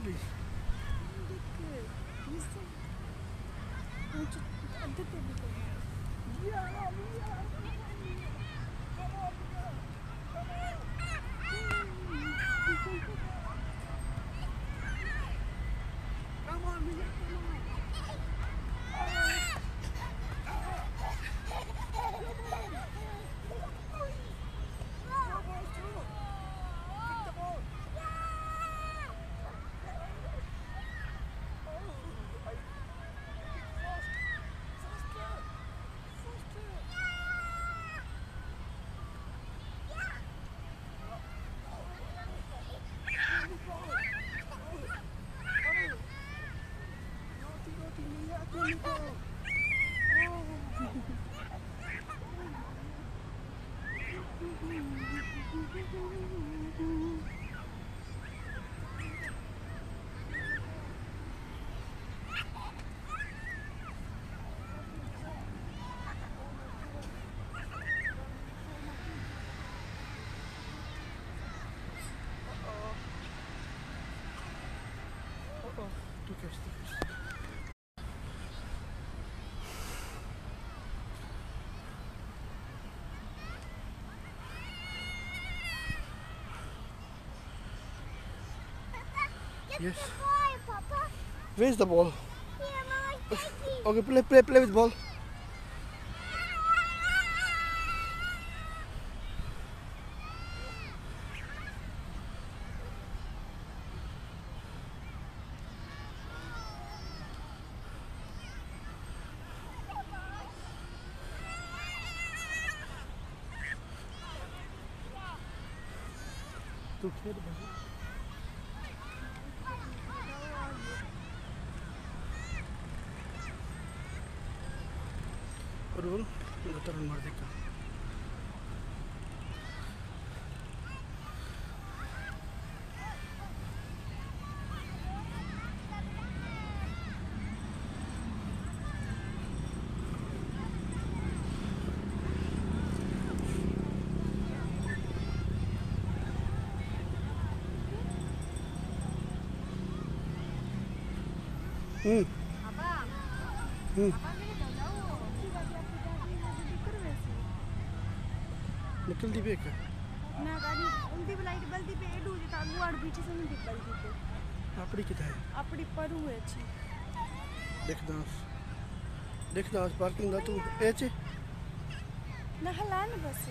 भी tu queres. Yes. Papa. Where's the ball? Here, Mama, take it. Okay, play with ball. तू खेल भाई role run मार देगा निकल दी बेक ना गाड़ी उनकी लाइट बल्दी पे एडू जे तागु आड़ पीछे से नहीं बल्दी पे आपड़ी किथा है आपड़ी परू है छी देख दास पार्किंग दा तू एचे ना हलान बस